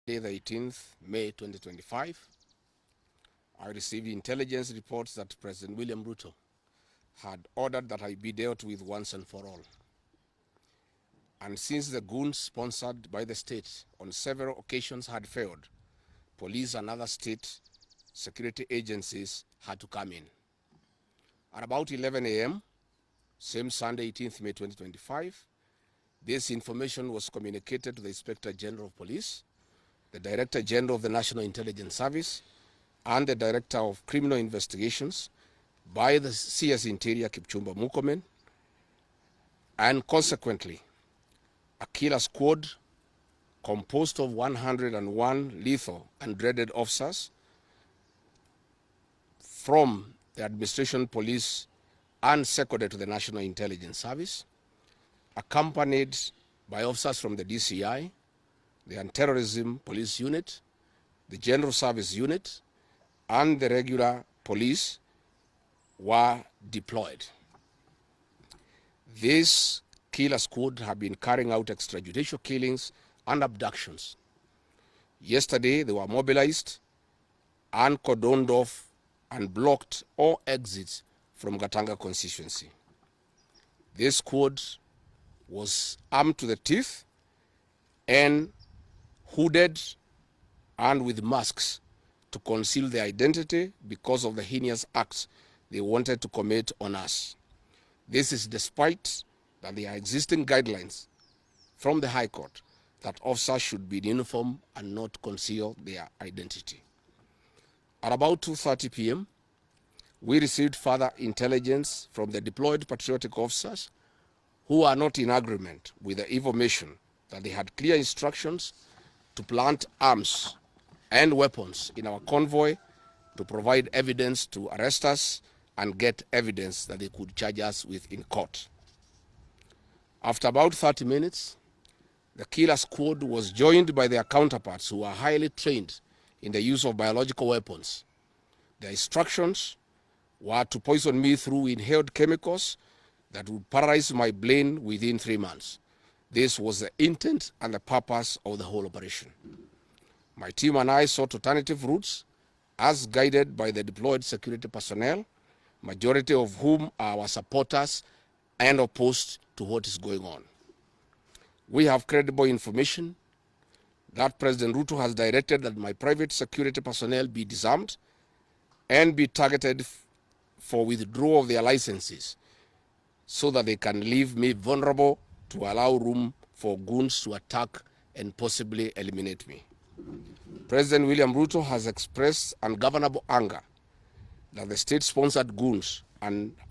The 18th May 2025, I received intelligence reports that President William Ruto had ordered that I be dealt with once and for all. And since the goons sponsored by the state on several occasions had failed, police and other state security agencies had to come in. At about 11 a.m., same Sunday, 18th May 2025, this information was communicated to the Inspector General of Police, the Director General of the National Intelligence Service, and the Director of Criminal Investigations by the CS Interior Kipchumba Murkomen, and consequently, a killer squad composed of 101 lethal and dreaded officers from the Administration Police and seconded to the National Intelligence Service, accompanied by officers from the DCI, the Anti-Terrorism Police Unit, the General Service Unit, and the regular police were deployed. This killer squad have been carrying out extrajudicial killings and abductions. Yesterday, they were mobilized and cordoned off and blocked all exits from Gatanga constituency. This squad was armed to the teeth and hooded and with masks to conceal their identity because of the heinous acts they wanted to commit on us. This is despite that there are existing guidelines from the High Court that officers should be in uniform and not conceal their identity. At about 2:30 p.m., we received further intelligence from the deployed patriotic officers who are not in agreement with the information that they had clear instructions to plant arms and weapons in our convoy to provide evidence to arrest us and get evidence that they could charge us with in court. After about 30 minutes, the killer squad was joined by their counterparts who are highly trained in the use of biological weapons. Their instructions were to poison me through inhaled chemicals that would paralyze my brain within 3 months. This was the intent and the purpose of the whole operation. My team and I sought alternative routes as guided by the deployed security personnel, majority of whom are our supporters and opposed to what is going on. We have credible information that President Ruto has directed that my private security personnel be disarmed and be targeted for withdrawal of their licenses so that they can leave me vulnerable to allow room for goons to attack and possibly eliminate me. President William Ruto has expressed ungovernable anger that the state-sponsored goons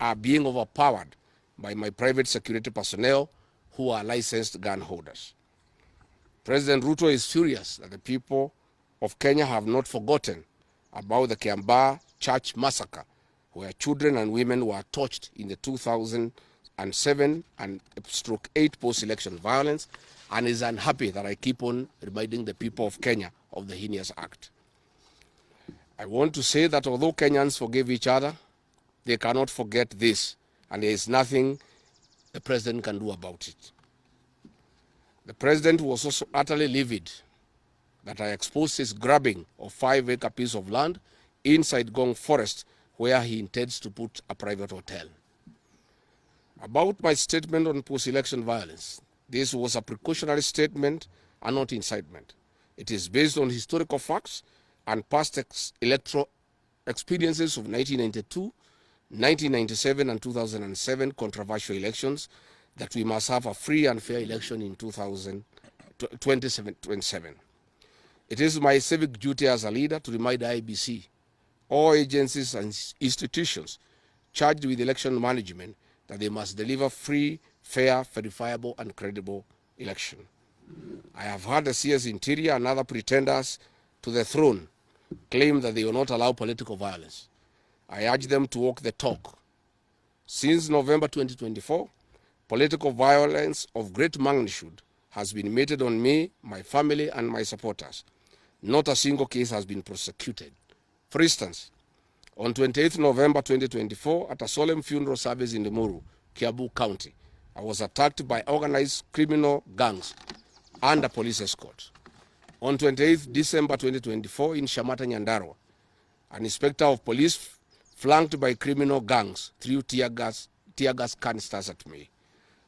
are being overpowered by my private security personnel who are licensed gun holders. President Ruto is furious that the people of Kenya have not forgotten about the Kiambaa church massacre, where children and women were tortured in the 2007 and /8 post-election violence, and is unhappy that I keep on reminding the people of Kenya of the heinous act. I want to say that although Kenyans forgive each other, they cannot forget this, and there is nothing the president can do about it. The president was also utterly livid that I exposed his grabbing of 5-acre piece of land inside Gong Forest, where he intends to put a private hotel. About my statement on post-election violence, this was a precautionary statement and not incitement. It is based on historical facts and past electoral experiences of 1992, 1997, and 2007 controversial elections, that we must have a free and fair election in 2027. It is my civic duty as a leader to remind IEBC, all agencies and institutions charged with election management, that they must deliver free, fair, verifiable, and credible election. I have heard the CS Interior and other pretenders to the throne claim that they will not allow political violence. I urge them to walk the talk. Since November 2024, political violence of great magnitude has been meted on me, my family, and my supporters. Not a single case has been prosecuted. For instance, on 28th November 2024, at a solemn funeral service in Limuru, Kiambu County, I was attacked by organized criminal gangs and a police escort. On 28th December 2024 in Shamata, Nyandarua, an inspector of police flanked by criminal gangs threw tear gas canisters at me.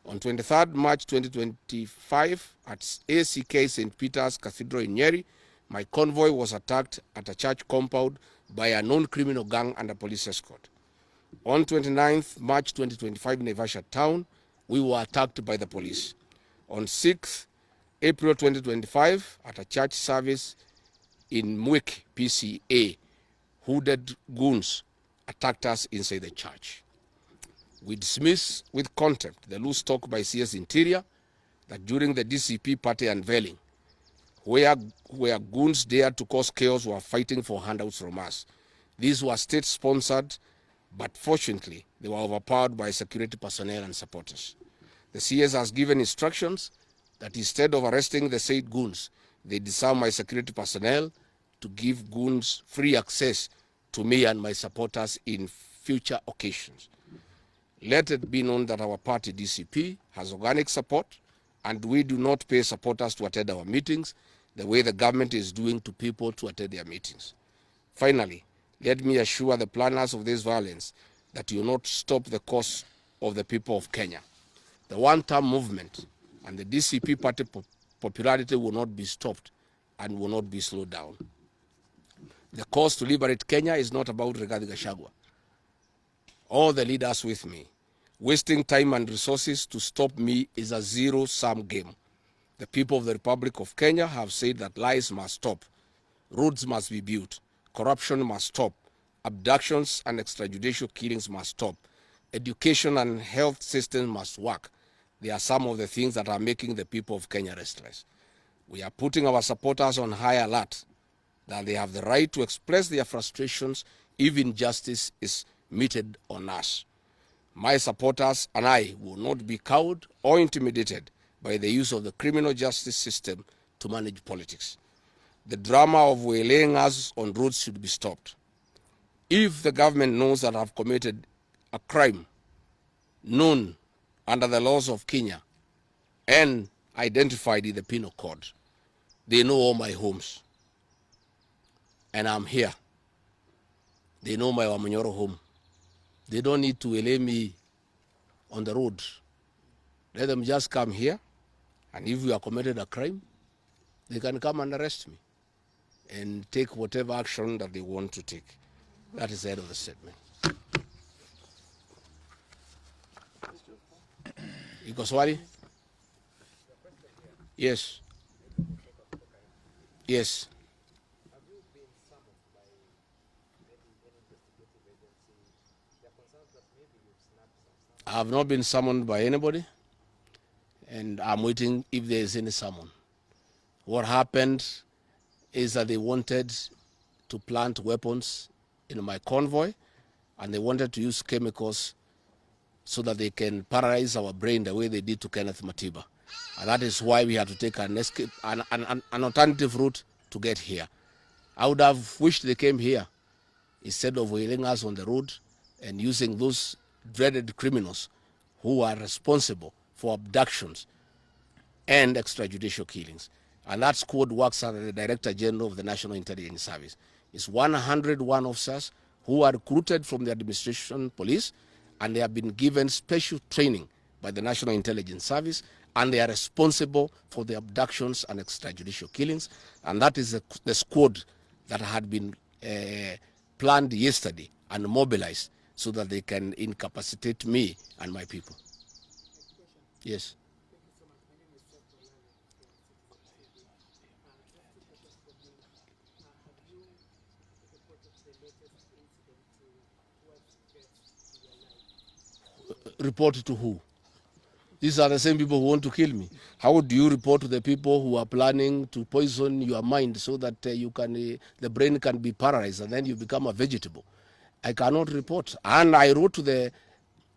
On 23rd March 2025 at ACK St. Peter's Cathedral in Nyeri, my convoy was attacked at a church compound by a known criminal gang under police escort. On 29th March 2025 in Naivasha town, we were attacked by the police. On 6th April 2025 at a church service in Mwik, PCA, hooded goons attacked us inside the church. We dismiss with contempt the loose talk by CS Interior that during the DCP party unveiling, where goons dared to cause chaos were fighting for handouts from us. These were state-sponsored, but fortunately, they were overpowered by security personnel and supporters. The CS has given instructions that instead of arresting the said goons, they disarm my security personnel to give goons free access to me and my supporters in future occasions. Let it be known that our party, DCP, has organic support, and we do not pay supporters to attend our meetings the way the government is doing to people to attend their meetings. Finally, let me assure the planners of this violence that you will not stop the cause of the people of Kenya. The one-term movement and the DCP party popularity will not be stopped and will not be slowed down. The cause to liberate Kenya is not about Rigathi Gachagua. All the leaders with me. Wasting time and resources to stop me is a zero-sum game. The people of the Republic of Kenya have said that lies must stop, roads must be built, corruption must stop, abductions and extrajudicial killings must stop, education and health systems must work. They are some of the things that are making the people of Kenya restless. We are putting our supporters on high alert that they have the right to express their frustrations if injustice is meted on us. My supporters and I will not be cowed or intimidated by the use of the criminal justice system to manage politics. The drama of waylaying us on roads should be stopped. If the government knows that I have committed a crime known under the laws of Kenya and identified in the penal code, they know all my homes. And I'm here. They know my Wamanyoro home. They don't need to waylay me on the road. Let them just come here, and if you have committed a crime, they can come and arrest me and take whatever action that they want to take. That is the end of the statement. Iko swali? Yes. Yes. I have not been summoned by anybody, and I'm waiting if there is any summon. What happened is that they wanted to plant weapons in my convoy, and they wanted to use chemicals so that they can paralyze our brain the way they did to Kenneth Matiba. And that is why we had to take an alternative route to get here. I would have wished they came here instead of wailing us on the road and using those dreaded criminals who are responsible for abductions and extrajudicial killings. And that squad works under the Director General of the National Intelligence Service. It's 101 officers who are recruited from the administration police, and they have been given special training by the National Intelligence Service, and they are responsible for the abductions and extrajudicial killings. And that is the squad that had been planned yesterday and mobilized so that they can incapacitate me and my people. Yes. Report to who? These are the same people who want to kill me. How do you report to the people who are planning to poison your mind so that the brain can be paralyzed and then you become a vegetable? I cannot report. And I wrote to the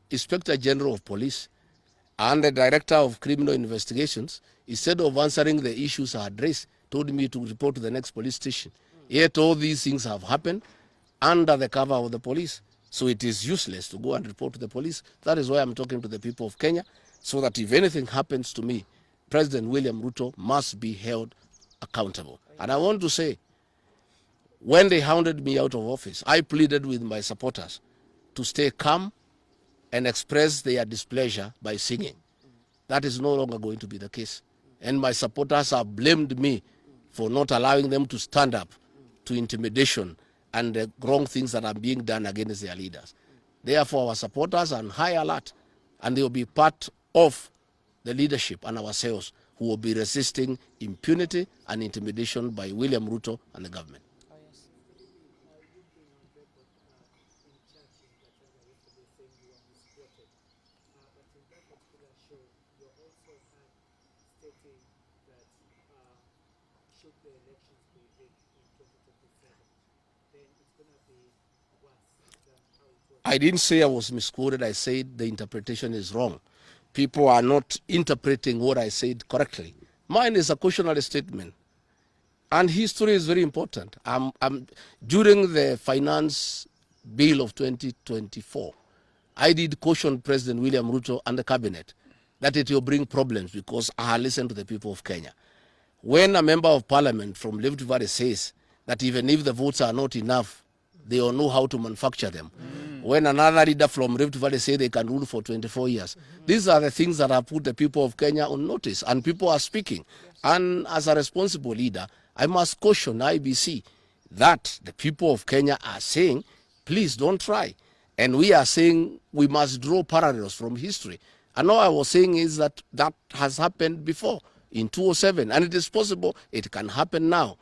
Inspector General of Police and the Director of Criminal Investigations. Instead of answering the issues I addressed, told me to report to the next police station. Yet all these things have happened under the cover of the police. So it is useless to go and report to the police. That is why I'm talking to the people of Kenya, so that if anything happens to me, President William Ruto must be held accountable. And I want to say, when they hounded me out of office, I pleaded with my supporters to stay calm and express their displeasure by singing. That is no longer going to be the case. And my supporters have blamed me for not allowing them to stand up to intimidation and the wrong things that are being done against their leaders. Therefore, our supporters are on high alert, and they will be part of the leadership and ourselves who will be resisting impunity and intimidation by William Ruto and the government. I didn't say I was misquoted. I said the interpretation is wrong. People are not interpreting what I said correctly. Mine is a cautionary statement. And history is very important. During the finance bill of 2024, I did caution President William Ruto and the cabinet that it will bring problems because I listened to the people of Kenya. When a member of parliament from Rift Valley says that even if the votes are not enough, they will know how to manufacture them. When another leader from Rift Valley say they can rule for 24 years. These are the things that have put the people of Kenya on notice, and people are speaking. And as a responsible leader, I must caution IBC that the people of Kenya are saying, please don't try. And we are saying we must draw parallels from history. And all I was saying is that that has happened before in 2007, and it is possible it can happen now.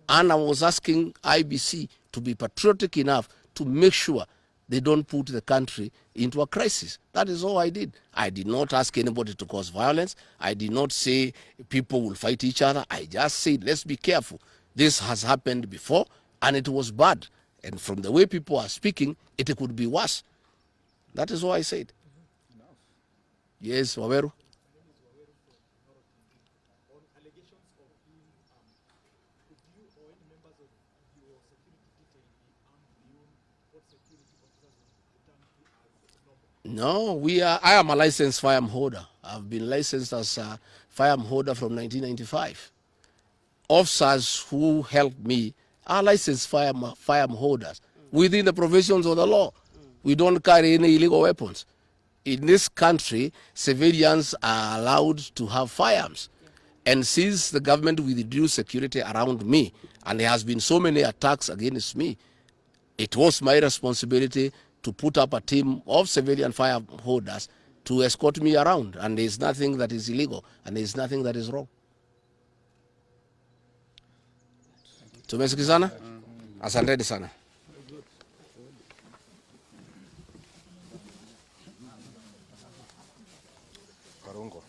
And I was asking IBC to be patriotic enough to make sure they don't put the country into a crisis. That is all I did. I did not ask anybody to cause violence. I did not say people will fight each other. I just said, let's be careful. This has happened before, and it was bad. And from the way people are speaking, it could be worse. That is all I said. Yes, Waweru. No, I am a licensed firearm holder. I've been licensed as a firearm holder from 1995. Officers who helped me are licensed firearm holders within the provisions of the law. We don't carry any illegal weapons. In this country, civilians are allowed to have firearms. And since the government withdrew security around me, and there has been so many attacks against me, it was my responsibility to put up a team of civilian firearm holders to escort me around. And there's nothing that is illegal, and there's nothing that is wrong. Tumesikizana? Asanteni sana. Karungo.